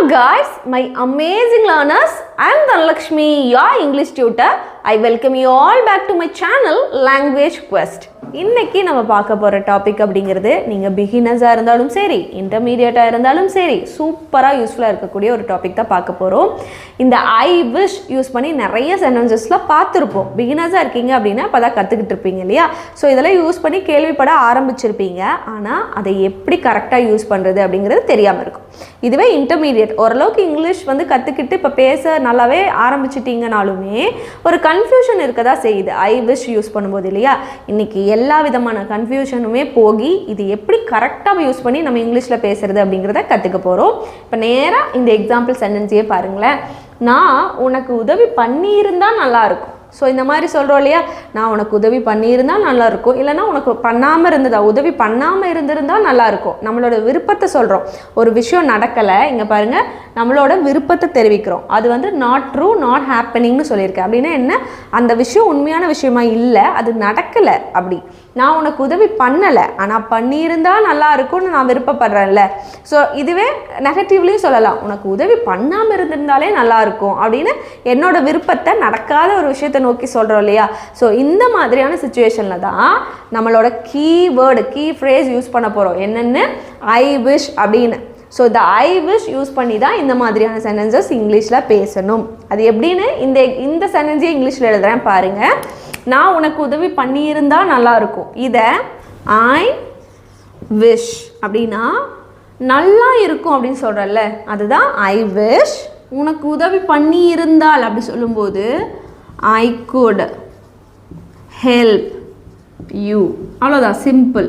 guys, my amazing learners. I am Dhanalakshmi, your English tutor. I welcome you all back to my channel Language Quest. இன்னைக்கு நம்ம பார்க்க போற topic அப்படிங்கிறது நீங்க பிகினர்ஸா இருந்தாலும் சரி, இன்டர்மீடியேட்டா இருந்தாலும் சரி, சூப்பரா யூஸ்ஃபுல்லா இருக்கக்கூடிய ஒரு டாபிக் தான் பார்க்க போறோம். இந்த ஐ விஷ் யூஸ் பண்ணி நிறைய சென்டென்சஸ்ல பார்த்திருப்போம். பிகினர்ஸா இருக்கீங்க அப்படின்னா அப்பதான் கத்துக்கிட்டு இருப்பீங்க இல்லையா? ஸோ இதெல்லாம் யூஸ் பண்ணி கேள்விப்பட ஆரம்பிச்சிருப்பீங்க. ஆனா அதை எப்படி கரெக்டா யூஸ் பண்றது அப்படிங்கிறது தெரியாம இருக்கும். இதுவே இன்டர்மீடியேட் ஓரளவுக்கு இங்கிலீஷ் வந்து கற்றுக்கிட்டு இப்போ பேச நல்லாவே ஆரம்பிச்சிட்டிங்கனாலுமே ஒரு கன்ஃபியூஷன் இருக்கதா செய்யுது ஐ விஷ் யூஸ் பண்ணும்போது இல்லையா? இன்றைக்கி எல்லா விதமான கன்ஃபியூஷனுமே போகி இது எப்படி கரெக்டாக யூஸ் பண்ணி நம்ம இங்கிலீஷில் பேசுகிறது அப்படிங்கிறத கற்றுக்க போகிறோம். இப்போ நேராக இந்த எக்ஸாம்பிள் சென்டென்ஸையே பாருங்களேன். நான் உனக்கு உதவி பண்ணியிருந்தால் நல்லாயிருக்கும். ஸோ இந்த மாதிரி சொல்கிறோம் இல்லையா, நான் உனக்கு உதவி பண்ணியிருந்தால் நல்லாயிருக்கும், இல்லைனா உனக்கு பண்ணாமல் இருந்ததா உதவி பண்ணாமல் இருந்திருந்தால் நல்லாயிருக்கும். நம்மளோட விருப்பத்தை சொல்கிறோம். ஒரு விஷயம் நடக்கலை, இங்கே பாருங்கள், நம்மளோட விருப்பத்தை தெரிவிக்கிறோம். அது வந்து நாட் ட்ரூ, நாட் ஹேப்பனிங்னு சொல்லியிருக்கேன். அப்படின்னா என்ன, அந்த விஷயம் உண்மையான விஷயமா இல்லை, அது நடக்கலை. அப்படி நான் உனக்கு உதவி பண்ணலை, ஆனால் பண்ணியிருந்தால் நல்லா இருக்கும்னு நான் விருப்பப்படுறேன்ல. ஸோ இதுவே நெகட்டிவ்லேயும் சொல்லலாம், உனக்கு உதவி பண்ணாமல் இருந்திருந்தாலே நல்லாயிருக்கும் அப்படின்னு என்னோட விருப்பத்தை நடக்காத ஒரு விஷயத்தை நோக்கி சொல்கிறோம் இல்லையா? ஸோ இந்த மாதிரியான சிச்சுவேஷனில் தான் நம்மளோட கீவேர்டு கீ ஃப்ரேஸ் யூஸ் பண்ண போகிறோம். என்னென்னு ஐ விஷ் அப்படின்னு. ஸோ இந்த ஐ விஷ் யூஸ் பண்ணி தான் இந்த மாதிரியான சென்டென்சஸ் இங்கிலீஷில் பேசணும். அது எப்படின்னு இந்த சென்டென்ஸே இங்கிலீஷில் எழுதுகிறேன் பாருங்கள். நான் உனக்கு உதவி பண்ணியிருந்தால் நல்லாயிருக்கும். இதை ஐ விஷ் அப்படின்னா நல்லா இருக்கும் அப்படின்னு சொல்கிறல்ல, அதுதான் ஐ விஷ். உனக்கு உதவி பண்ணியிருந்தால் அப்படி சொல்லும்போது ஐ குட் ஹெல்ப் யூ, அவ்வளோதான், simple.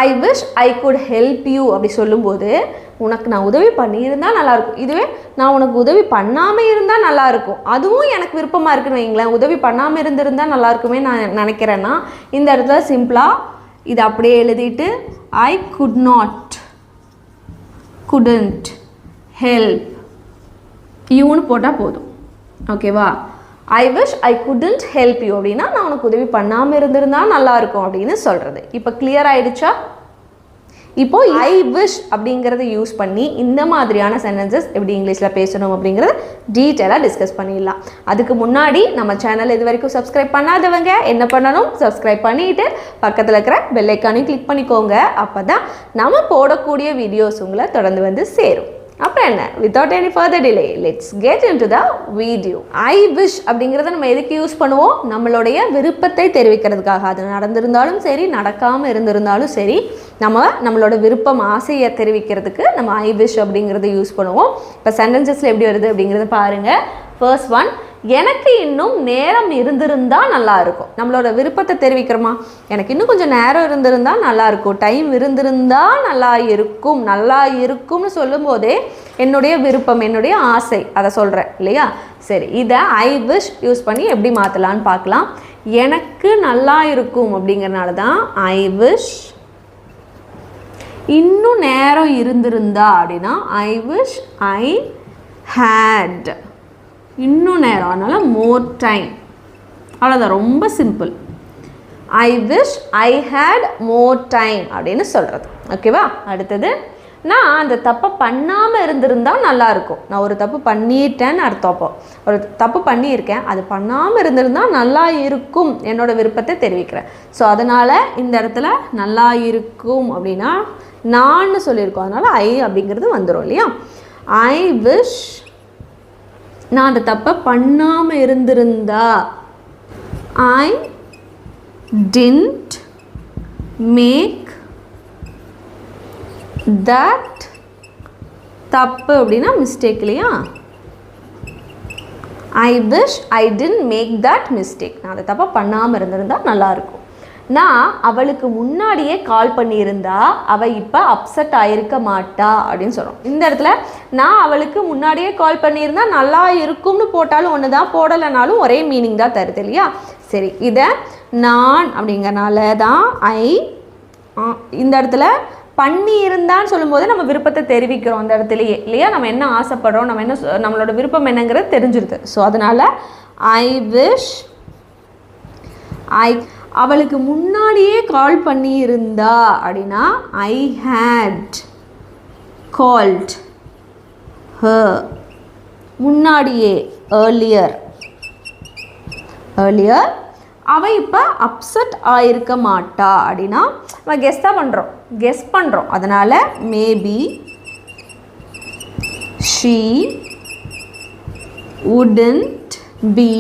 I wish I could help you அப்படி சொல்லும்போது உனக்கு நான் உதவி பண்ணியிருந்தால் நல்லாயிருக்கும். இதுவே நான் உனக்கு உதவி பண்ணாமல் இருந்தால் நல்லாயிருக்கும், அதுவும் எனக்கு விருப்பமாக இருக்குன்னு வைங்களேன். உதவி பண்ணாமல் இருந்திருந்தால் நல்லாயிருக்குமே நான் நினைக்கிறேன்னா இந்த இடத்துல சிம்பிளாக இதை அப்படியே எழுதிட்டு I could not, couldn't help யூன்னு போட்டால் போதும். ஓகேவா? I wish I couldn't help you அப்படின்னா நான் உனக்கு உதவி பண்ணாமல் இருந்திருந்தால் நல்லாயிருக்கும் அப்படின்னு சொல்கிறது. இப்போ கிளியர் ஆகிடுச்சா? இப்போது ஐ விஷ் அப்படிங்கிறத யூஸ் பண்ணி இந்த மாதிரியான சென்டென்சஸ் எப்படி இங்கிலீஷில் பேசணும் அப்படிங்கிறத டீட்டெயிலாக டிஸ்கஸ் பண்ணிடலாம். அதுக்கு முன்னாடி நம்ம சேனல் இது வரைக்கும் சப்ஸ்கிரைப் பண்ணாதவங்க என்ன பண்ணணும், சப்ஸ்கிரைப் பண்ணிவிட்டு பக்கத்தில் இருக்கிற பெல் ஐக்கானையும் கிளிக் பண்ணிக்கோங்க. அப்போ தான் நம்ம போடக்கூடிய வீடியோஸ் உங்களை தொடர்ந்து வந்து சேரும். அப்புறம் என்ன, without any further delay let's get into the video. I wish அப்படிங்கிறத நம்ம எதுக்கு யூஸ் பண்ணுவோம்? நம்மளுடைய விருப்பத்தை தெரிவிக்கிறதுக்காக. அது நடந்திருந்தாலும் சரி, நடக்காமல் இருந்திருந்தாலும் சரி, நம்மளோட விருப்பம், ஆசையை தெரிவிக்கிறதுக்கு நம்ம ஐ விஷ் அப்படிங்கிறத யூஸ் பண்ணுவோம். இப்போ சென்டென்சஸில் எப்படி வருது அப்படிங்கிறத பாருங்கள். ஃபர்ஸ்ட் ஒன், எனக்கு இன்னும் நேரம் இருந்திருந்தால் நல்லா இருக்கும். நம்மளோட விருப்பத்தை தெரிவிக்கிறோமா, எனக்கு இன்னும் கொஞ்சம் நேரம் இருந்திருந்தால் நல்லாயிருக்கும், டைம் இருந்திருந்தால் நல்லா இருக்கும். நல்லா இருக்கும்னு சொல்லும் போதே என்னுடைய விருப்பம், என்னுடைய ஆசை, அதை சொல்கிறேன் இல்லையா? சரி, இதை ஐ விஷ் யூஸ் பண்ணி எப்படி மாற்றலான்னு பார்க்கலாம். எனக்கு நல்லா இருக்கும் அப்படிங்கிறனால தான் ஐ விஷ். இன்னும் நேரம் இருந்திருந்தா அப்படின்னா ஐ விஷ் ஐ ஹேட். இன்னும் நேரம், அதனால் மோர் டைம், அவ்வளோதான், ரொம்ப simple. I wish I had more time அப்படின்னு சொல்கிறது. ஓகேவா? அடுத்தது, நான் அந்த தப்பை பண்ணாமல் இருந்திருந்தால் நல்லாயிருக்கும். நான் ஒரு தப்பு பண்ணிட்டேன்னு அர்த்தம். அப்போ ஒரு தப்பு பண்ணியிருக்கேன், அது பண்ணாமல் இருந்திருந்தால் நல்லா இருக்கும், என்னோடய விருப்பத்தை தெரிவிக்கிறேன். ஸோ அதனால் இந்த இடத்துல நல்லா இருக்கும் அப்படின்னா நான் சொல்லியிருக்கோம், அதனால் ஐ அப்படிங்கிறது வந்துடும் இல்லையா? ஐ விஷ் நான் அந்த தப்பை பண்ணாமல் இருந்திருந்தா ஐ டின்ட் மேக் தட், தப்பு அப்படின்னா மிஸ்டேக் இல்லையா? I wish I didn't make that mistake. நான் அந்த தப்பை பண்ணாமல் இருந்திருந்தா நல்லாயிருக்கும். நான் அவளுக்கு முன்னாடியே கால் பண்ணியிருந்தா அவள் இப்போ அப்செட் ஆகிருக்க மாட்டா அப்படின்னு சொல்கிறோம். இந்த இடத்துல நான் அவளுக்கு முன்னாடியே கால் பண்ணியிருந்தா நல்லா இருக்கும்னு போட்டாலும் ஒன்று தான், போடலைனாலும் ஒரே மீனிங் தான் தருது இல்லையா? சரி, இதை நான் அப்படிங்கிறனால தான் ஐ இந்த இடத்துல பண்ணியிருந்தான்னு சொல்லும்போது நம்ம விருப்பத்தை தெரிவிக்கிறோம் அந்த இடத்துலையே இல்லையா? நம்ம என்ன ஆசைப்படுறோம், நம்மளோட விருப்பம் என்னங்கிறது தெரிஞ்சிருது. ஸோ அதனால் ஐ விஷ் ஐ அவளுக்கு முன்னாடியே கால் பண்ணியிருந்தா அப்படின்னா ஐ ஹேட் கால்ட் her. முன்னாடியே earlier. அவ இப்போ அப்செட் ஆயிருக்க மாட்டா அப்படின்னா நம்ம கெஸ் தான் பண்ணுறோம், கெஸ் பண்ணுறோம். அதனால் maybe she wouldn't be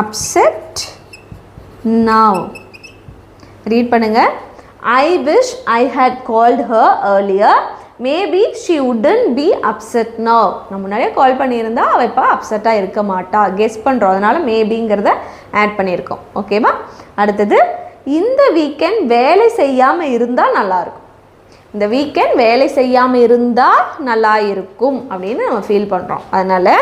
upset now. Read பண்ணுங்க. I wish I had called her earlier. Maybe she wouldn't be upset now. நம்ம முன்னாடியே கால் பண்ணியிருந்தா அவள் இப்போ அப்செட்டாக இருக்க மாட்டா. கெஸ் பண்ணுறோம், அதனால் மேபிங்கிறத ஆட் பண்ணியிருக்கோம். ஓகேவா? அடுத்தது, இந்த வீக்கெண்ட் வேலை செய்யாமல் இருந்தால் நல்லாயிருக்கும். இந்த வீக்கெண்ட் வேலை செய்யாமல் இருந்தால் நல்லா இருக்கும் அப்படின்னு நம்ம ஃபீல் பண்ணுறோம். அதனால்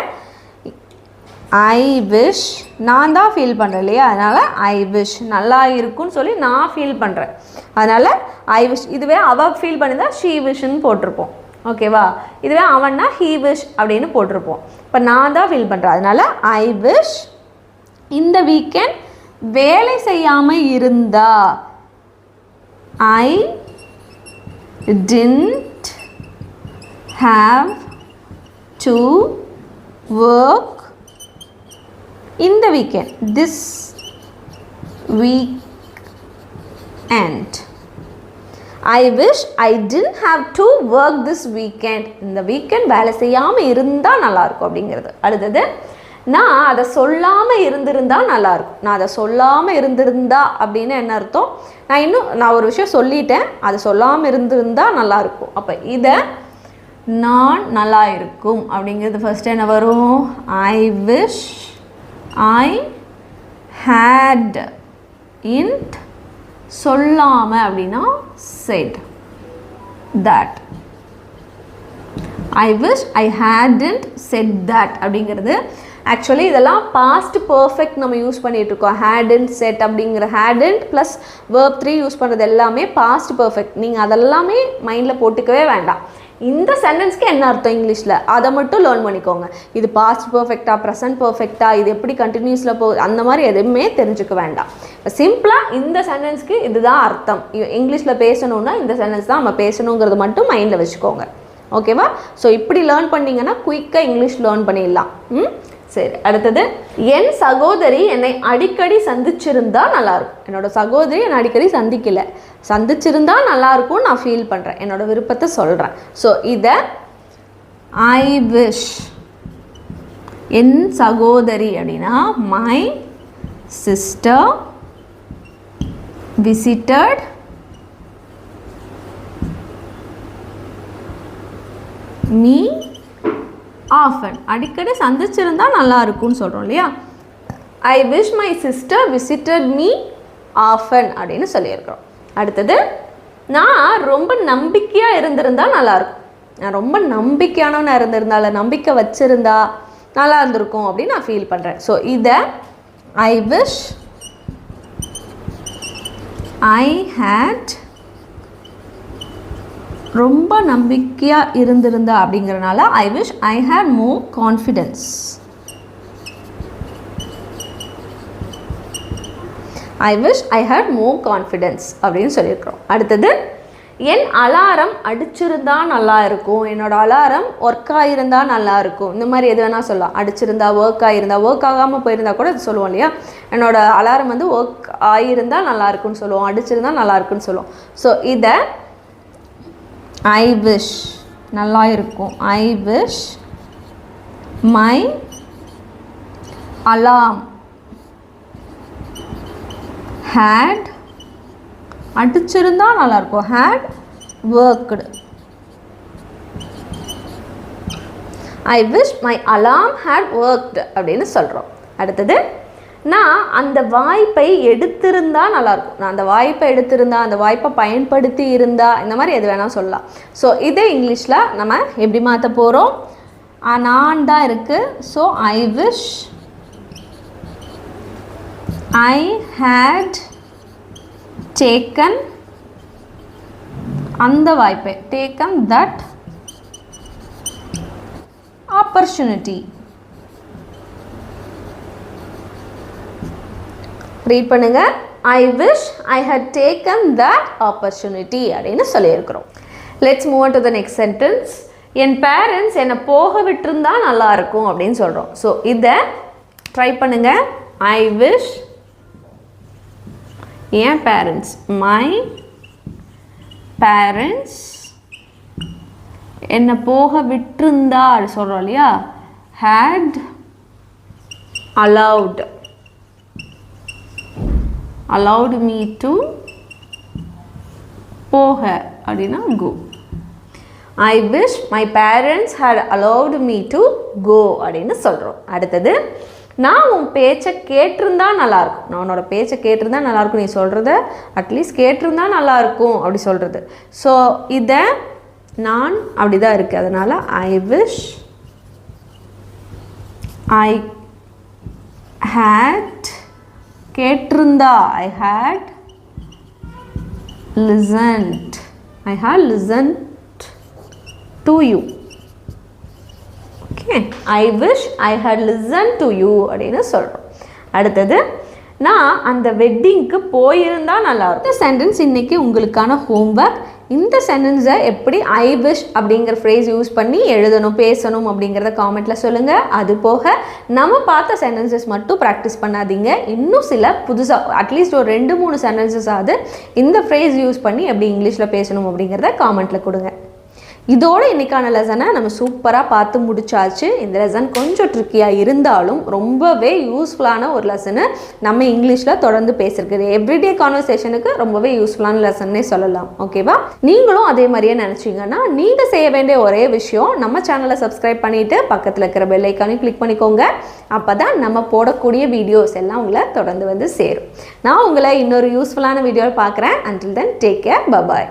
ஐ விஷ், நான் தான் ஃபீல் பண்ணுறேன் இல்லையா, அதனால் ஐ விஷ் நல்லா இருக்கும்னு சொல்லி நான் ஃபீல் பண்ணுறேன். அதனால் ஐ விஷ். இதுவே அவள் ஃபீல் பண்ணியிருந்தால் ஷீ விஷன்னு போட்டிருப்போம். ஓகேவா? இதுவே அவன்னா ஹீ விஷ் அப்படின்னு போட்டிருப்போம். இப்போ நான் தான் ஃபீல் பண்ணுறேன், அதனால் ஐ விஷ் இந்த வீக்கெண்ட் வேலை செய்யாமல் இருந்தா ஐ didn't have to work in the weekend, this weekend. I wish I didn't have to work this weekend. இந்த வீக்கெண்ட் வேலை செய்யாமல் இருந்தால் நல்லாயிருக்கும் அப்படிங்கிறது. அடுத்தது, நான் அதை சொல்லாமல் இருந்திருந்தால் நல்லாயிருக்கும். நான் அதை சொல்லாமல் இருந்திருந்தா அப்படின்னு என்ன அர்த்தம்? நான் ஒரு விஷயம் சொல்லிட்டேன், அதை சொல்லாமல் இருந்திருந்தால் நல்லாயிருக்கும். அப்போ இதை நான் நல்லா இருக்கும் அப்படிங்கிறது ஃபர்ஸ்ட் என்ன வரும்? ஐ விஷ் ஐ had int சொல்லாமல் அப்படின்னா said that. I wish I hadn't said that அப்படிங்கிறது ஆக்சுவலி இதெல்லாம் பாஸ்ட் பர்ஃபெக்ட் நம்ம யூஸ் பண்ணிகிட்டு இருக்கோம். hadn't said அப்படிங்கிற hadn't ப்ளஸ் verb 3 யூஸ் பண்ணுறது எல்லாமே பாஸ்ட் பர்ஃபெக்ட். நீங்கள் அதெல்லாமே மைண்டில் போட்டுக்கவே வேண்டாம். இந்த சென்டென்ஸ்க்கு என்ன அர்த்தம் இங்கிலீஷில் அதை மட்டும் லேர்ன் பண்ணிக்கோங்க. இது பாஸ்ட் பர்ஃபெக்டா, ப்ரெசன்ட் பர்ஃபெக்டா, இது எப்படி கண்டினியூஸில் போகுது, அந்த மாதிரி எதுவுமே தெரிஞ்சுக்க வேண்டாம். சிம்பிளாக இந்த சென்டென்ஸ்க்கு இதுதான் அர்த்தம். இங்கிலீஷில் பேசணுன்னா இந்த சென்டென்ஸ் தான் நம்ம பேசணுங்கிறது மட்டும் மைண்டில் வச்சுக்கோங்க. ஓகேவா? ஸோ இப்படி லேர்ன் பண்ணிங்கன்னா குயிக்காக இங்கிலீஷ் லேர்ன் பண்ணிடலாம். சரி, அடுத்தது, என் சகோதரி என்னை அடிக்கடி சந்திச்சிருந்தா நல்லாயிருக்கும். என்னோட சகோதரி என்னை அடிக்கடி சந்திச்சிருந்தா நல்லாயிருக்கும் நான் ஃபீல் பண்ணுறேன், என்னோட விருப்பத்தை சொல்கிறேன். ஸோ இதை ஐ விஷ் என் சகோதரி அப்படின்னா my sister visited me often. அடிக்கடி சந்திச்சிருந்தா நல்லா இருக்கும்னு சொல்கிறோம் இல்லையா? I wish my sister visited me often அப்படின்னு சொல்லியிருக்கிறோம். அடுத்தது, நான் ரொம்ப நம்பிக்கையாக இருந்திருந்தா நல்லாயிருக்கும். நான் ரொம்ப நம்பிக்கையானவனாக இருந்திருந்தால, நம்பிக்கை வச்சுருந்தா நல்லா இருந்திருக்கும் அப்படின்னு நான் ஃபீல் பண்ணுறேன். ஸோ இதை ஐ விஷ் ஐ ஹேட் ரொம்ப நம்பிக்கையாக இருந்திருந்தா அப்படிங்கிறனால I wish I had more confidence. I wish I had more confidence அப்படின்னு சொல்லியிருக்கிறோம். அடுத்தது, என் அலாரம் அடிச்சிருந்தா நல்லா இருக்கும். என்னோட அலாரம் ஒர்க் ஆகியிருந்தா நல்லா இருக்கும். இந்த மாதிரி எது வேணால் சொல்லலாம். அடிச்சிருந்தா, ஒர்க் ஆகியிருந்தா, ஒர்க் ஆகாமல் போயிருந்தா கூட இது சொல்லுவோம் இல்லையா? என்னோட அலாரம் வந்து ஒர்க் ஆகியிருந்தால் நல்லா இருக்குன்னு சொல்லுவோம், அடிச்சிருந்தா நல்லா இருக்குன்னு சொல்லுவோம். ஸோ இதை ஐ விஷ் நல்லா இருக்கும். I wish my alarm had அடிச்சிருந்தா நல்லாயிருக்கும். had worked. I wish my alarm had worked அப்படின்னு சொல்கிறோம். அடுத்தது, நான் அந்த வாய்ப்பை எடுத்திருந்தா நல்லாயிருக்கும். நான் அந்த வாய்ப்பை எடுத்திருந்தா, அந்த வாய்ப்பை பயன்படுத்தி இருந்தா, இந்த மாதிரி எது வேணால் சொல்லலாம். ஸோ இதே இங்கிலீஷில் நம்ம எப்படி மாற்ற போகிறோம்? நான் தான் இருக்குது. So I wish I had taken அந்த வாய்ப்பை, taken that opportunity. ரீட் பண்ணுங்க. I wish I had taken that opportunity அப்படின்னு சொல்லியிருக்கிறோம். Let's move on to the next sentence. N parents என்னை போக விட்டுருந்தா நல்லா இருக்கும் அப்படின்னு சொல்கிறோம். ஸோ இதை ட்ரை பண்ணுங்க. I wish N parents, my parents என்னை போக விட்டுருந்தா சொல்கிறோம் இல்லையா, had allowed me to போக அப்படின்னா go. I wish my parents had allowed me to go அப்படின்னு சொல்கிறோம். அடுத்தது, நான் உன் பேச்சை கேட்டிருந்தா நல்லாயிருக்கும். நான் உன்னோட பேச்சை கேட்டிருந்தா நல்லாயிருக்கும், நீ சொல்கிறத அட்லீஸ்ட் கேட்டிருந்தா நல்லாயிருக்கும் அப்படி சொல்கிறது. ஸோ இதை நான் அப்படி தான் இருக்குது. அதனால் ஐ விஷ் ஐ had கேட்டிருந்தா, I had listened to you. Okay, I wish I had listened to you அப்படின்னு சொல்கிறோம். அடுத்தது, நான் அந்த வெட்டிங்க்கு போயிருந்தா நல்லாயிருக்கும். இந்த சென்டென்ஸ் இன்றைக்கி உங்களுக்கான ஹோம்ஒர்க். இந்த சென்டென்ஸை எப்படி ஐ விஷ் அப்படிங்கிற ஃப்ரேஸ் யூஸ் பண்ணி எழுதணும், பேசணும் அப்படிங்கிறத காமெண்ட்டில் சொல்லுங்கள். அது போக நம்ம பார்த்த சென்டென்சஸ் மட்டும் ப்ராக்டிஸ் பண்ணாதீங்க. இன்னும் சில புதுசாக அட்லீஸ்ட் ஒரு 2-3 சென்டென்சஸ் ஆகுது இந்த ஃப்ரேஸ் யூஸ் பண்ணி எப்படி இங்கிலீஷில் பேசணும் அப்படிங்கிறத காமெண்ட்டில் கொடுங்க. இதோட இன்றைக்கான லெசனை நம்ம சூப்பராக பார்த்து முடிச்சாச்சு. இந்த லெசன் கொஞ்சம் ட்ரிக்கியாக இருந்தாலும் ரொம்பவே யூஸ்ஃபுல்லான ஒரு லெசனு நம்ம இங்கிலீஷில் தொடர்ந்து பேசியிருக்குது. எவ்ரிடே கான்வர்சேஷனுக்கு ரொம்பவே யூஸ்ஃபுல்லான லெசன்னே சொல்லலாம். ஓகேவா? நீங்களும் அதே மாதிரியே நினச்சிங்கன்னா நீங்கள் செய்ய வேண்டிய ஒரே விஷயம், நம்ம சேனலை சப்ஸ்கிரைப் பண்ணிவிட்டு பக்கத்தில் இருக்கிற பெல் ஐக்கானையும் கிளிக் பண்ணிக்கோங்க. அப்போ தான் நம்ம போடக்கூடிய வீடியோஸ் எல்லாம் உங்களை தொடர்ந்து வந்து சேரும். நான் உங்களை இன்னொரு யூஸ்ஃபுல்லான வீடியோவில் பார்க்குறேன். until then take care, bye bye.